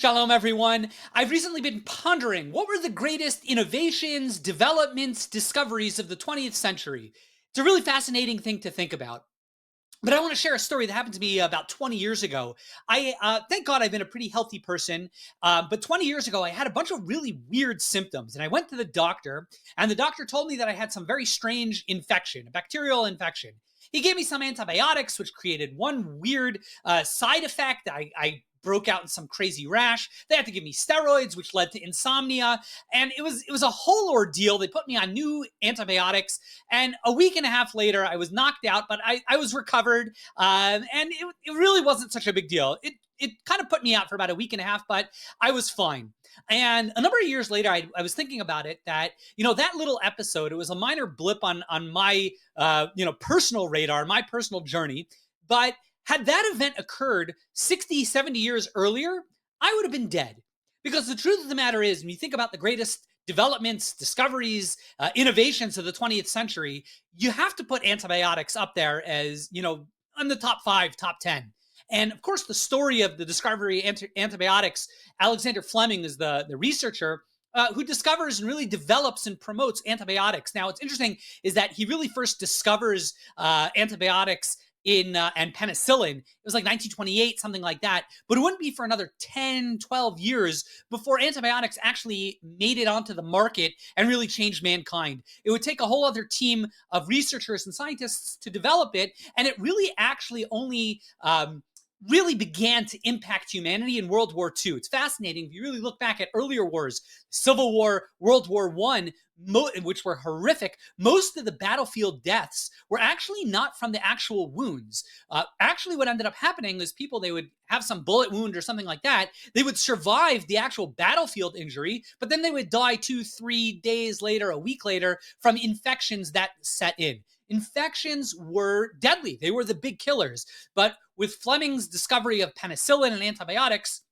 Shalom, everyone. I've recently been pondering what were the greatest innovations, developments, discoveries of the 20th century. It's a really fascinating thing to think about. But I want to share a story that happened to me about 20 years ago. Thank God I've been a pretty healthy person. But 20 years ago, I had a bunch of really weird symptoms. And I went to the doctor, and the doctor told me that I had some very strange infection, a bacterial infection. He gave me some antibiotics, which created one weird side effect. I broke out in some crazy rash. They had to give me steroids, which led to insomnia, and it was a whole ordeal. They put me on new antibiotics, and a week and a half later, I was knocked out, but I was recovered, and it really wasn't such a big deal. It kind of put me out for about a week and a half, but I was fine. And a number of years later, I was thinking about it that, that little episode, it was a minor blip on my, personal radar, my personal journey. But had that event occurred 60, 70 years earlier, I would have been dead. Because the truth of the matter is, when you think about the greatest developments, discoveries, innovations of the 20th century, you have to put antibiotics up there as, on the top 5, top 10. And of course, the story of the discovery of antibiotics, Alexander Fleming is the researcher who discovers and really develops and promotes antibiotics. Now, what's interesting is that he really first discovers antibiotics and penicillin. It was like 1928, something like that. But it wouldn't be for another 10, 12 years before antibiotics actually made it onto the market and really changed mankind. It would take a whole other team of researchers and scientists to develop it, and it really actually only really began to impact humanity in World War II. It's fascinating. If you really look back at earlier wars, Civil War, World War I, which were horrific, most of the battlefield deaths were actually not from the actual wounds. Actually, what ended up happening is they would have some bullet wound or something like that. They would survive the actual battlefield injury, but then they would die 2, 3 days later, a week later, from infections that set in. Infections were deadly. They were the big killers. But with Fleming's discovery of penicillin and antibiotics,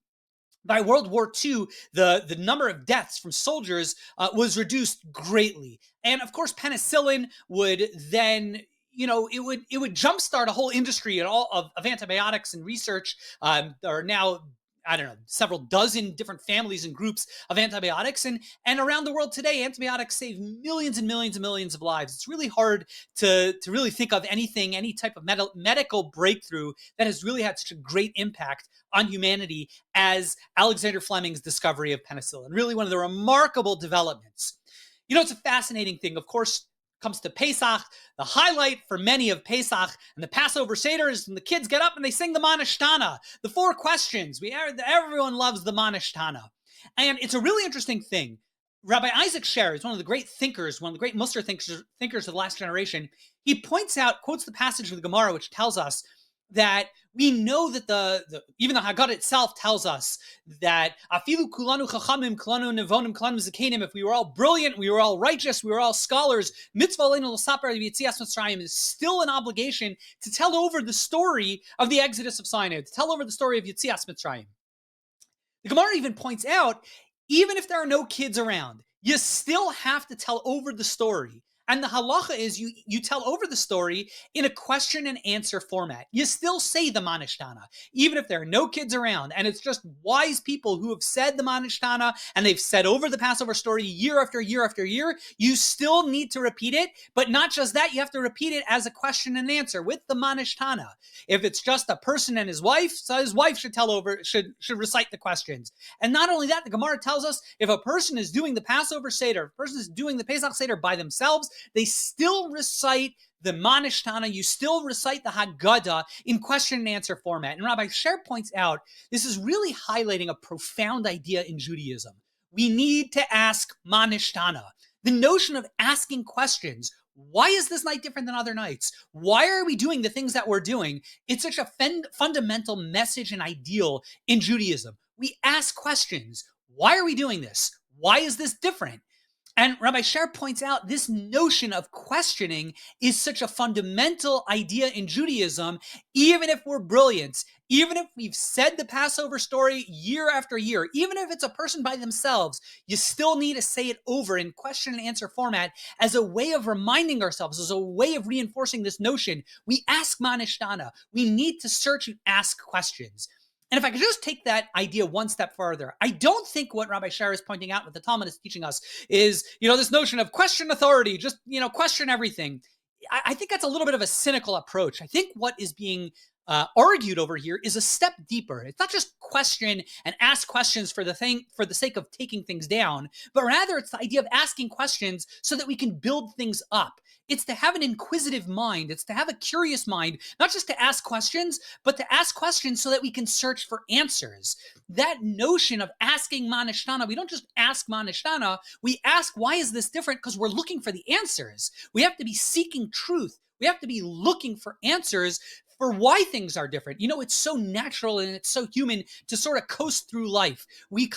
by World War II, the number of deaths from soldiers was reduced greatly. And of course, penicillin would then it would jumpstart a whole industry of antibiotics and research. There are now, I don't know, several dozen different families and groups of antibiotics. And around the world today, antibiotics save millions and millions and millions of lives. It's really hard to really think of any type of medical breakthrough that has really had such a great impact on humanity as Alexander Fleming's discovery of penicillin. Really one of the remarkable developments. It's a fascinating thing. Of course, comes to Pesach, the highlight for many of Pesach and the Passover Seder is when the kids get up and they sing the Manishtana, the 4 questions. Everyone loves the Manishtana. And it's a really interesting thing. Rabbi Isaac Sher is one of the great thinkers, one of the great Musar thinkers of the last generation. He quotes the passage of the Gemara, which tells us that we know that even the Haggadah itself tells us that afilu kulanu chachamim, kulanu nevonim, kulanu zakenim, if we were all brilliant, we were all righteous, we were all scholars, mitzvah aleinu l'saper b'yetzias Mitzrayim is still an obligation to tell over the story of the Exodus of Sinai, to tell over the story of Yetzias Mitzrayim. The Gemara even points out, even if there are no kids around, you still have to tell over the story. And the halacha is you tell over the story in a question and answer format. You still say the Manishtana, even if there are no kids around. And it's just wise people who have said the Manishtana and they've said over the Passover story year after year after year. You still need to repeat it, but not just that. You have to repeat it as a question and answer with the Manishtana. If it's just a person and his wife, so his wife should should recite the questions. And not only that, the Gemara tells us if a person is doing the Passover Seder, if a person is doing the Pesach Seder by themselves, they still recite the Manishtana, you still recite the Haggadah in question and answer format. And Rabbi Sher points out, this is really highlighting a profound idea in Judaism. We need to ask Manishtana. The notion of asking questions. Why is this night different than other nights? Why are we doing the things that we're doing? It's such a fundamental message and ideal in Judaism. We ask questions. Why are we doing this? Why is this different? And Rabbi Sher points out this notion of questioning is such a fundamental idea in Judaism, even if we're brilliant, even if we've said the Passover story year after year, even if it's a person by themselves, you still need to say it over in question and answer format as a way of reminding ourselves, as a way of reinforcing this notion. We ask Manishtana. We need to search and ask questions. And if I could just take that idea one step further, I don't think what Rabbi Shara is pointing out, what the Talmud is teaching us, is this notion of question authority, just question everything. I think that's a little bit of a cynical approach. I think what is being argued over here is a step deeper. It's not just question and ask questions for the sake of taking things down, but rather it's the idea of asking questions so that we can build things up. It's to have an inquisitive mind. It's to have a curious mind, not just to ask questions, but to ask questions so that we can search for answers. That notion of asking Manishtana, we don't just ask Manishtana, we ask, why is this different? Because we're looking for the answers. We have to be seeking truth. We have to be looking for answers for why things are different. It's so natural and it's so human to sort of coast through life. We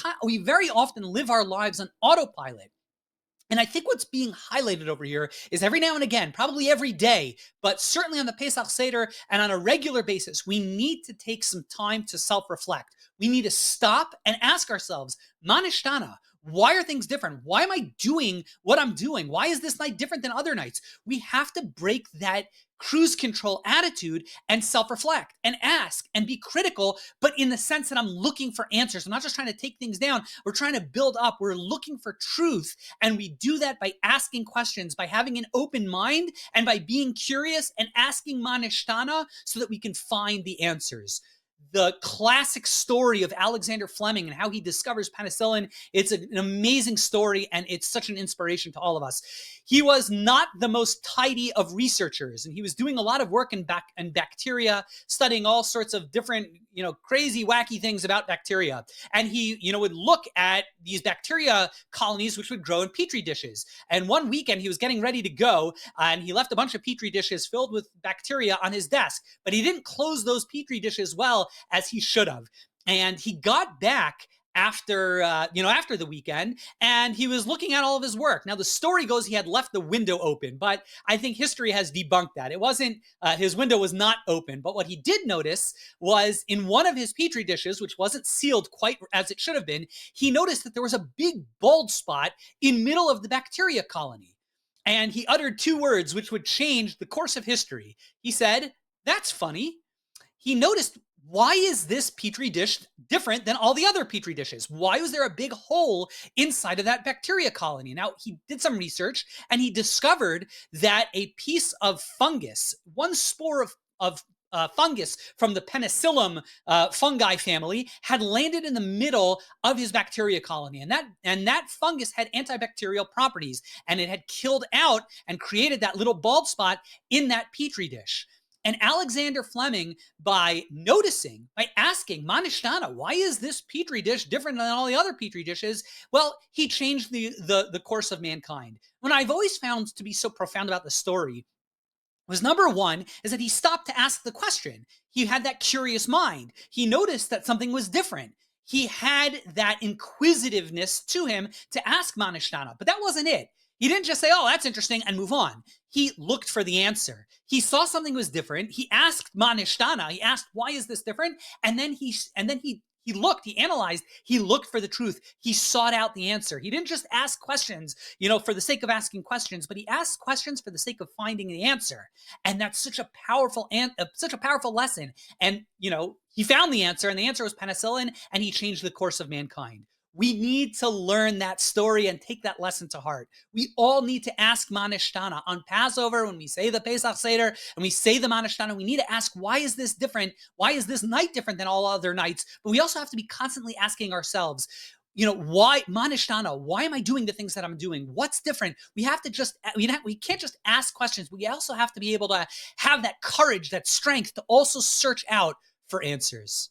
very often live our lives on autopilot. And I think what's being highlighted over here is every now and again, probably every day, but certainly on the Pesach Seder and on a regular basis, we need to take some time to self-reflect. We need to stop and ask ourselves, Manishtana, why are things different? Why am I doing what I'm doing? Why is this night different than other nights? We have to break that cruise control attitude and self-reflect and ask and be critical, but in the sense that I'm looking for answers. I'm not just trying to take things down. We're trying to build up. We're looking for truth. And we do that by asking questions, by having an open mind, and by being curious and asking Manishtana so that we can find the answers. The classic story of Alexander Fleming and how he discovers penicillin. It's an amazing story, and it's such an inspiration to all of us. He was not the most tidy of researchers, and he was doing a lot of work in bacteria, studying all sorts of different, crazy, wacky things about bacteria. And he, would look at these bacteria colonies which would grow in petri dishes. And one weekend he was getting ready to go, and he left a bunch of petri dishes filled with bacteria on his desk, but he didn't close those petri dishes well as he should have. And he got back after the weekend, and he was looking at all of his work. Now, the story goes he had left the window open, but I think history has debunked that. It wasn't, his window was not open. But what he did notice was in one of his petri dishes, which wasn't sealed quite as it should have been, he noticed that there was a big bald spot in middle of the bacteria colony. And he uttered two words which would change the course of history. He said, "That's funny." He noticed, why is this petri dish different than all the other petri dishes? Why was there a big hole inside of that bacteria colony? Now, he did some research and he discovered that a piece of fungus, one spore of fungus from the Penicillin fungi family, had landed in the middle of his bacteria colony. And that fungus had antibacterial properties, and it had killed out and created that little bald spot in that petri dish. And Alexander Fleming, by asking Manishtana, why is this petri dish different than all the other petri dishes? Well, he changed the course of mankind. What I've always found to be so profound about the story was, number one, is that he stopped to ask the question. He had that curious mind. He noticed that something was different. He had that inquisitiveness to him to ask Manishtana, but that wasn't it. He didn't just say, "Oh, that's interesting," and move on. He looked for the answer. He saw something was different. He asked Manishtana. He asked, "Why is this different?" And then he looked, he analyzed, he looked for the truth. He sought out the answer. He didn't just ask questions, for the sake of asking questions, but he asked questions for the sake of finding the answer. And that's such a powerful lesson. And, he found the answer, and the answer was penicillin, and he changed the course of mankind. We need to learn that story and take that lesson to heart. We all need to ask Manishtana. On Passover, when we say the Pesach Seder and we say the Manishtana, we need to ask, why is this different? Why is this night different than all other nights? But we also have to be constantly asking ourselves, why Manishtana? Why am I doing the things that I'm doing? What's different? We can't just ask questions. We also have to be able to have that courage, that strength to also search out for answers.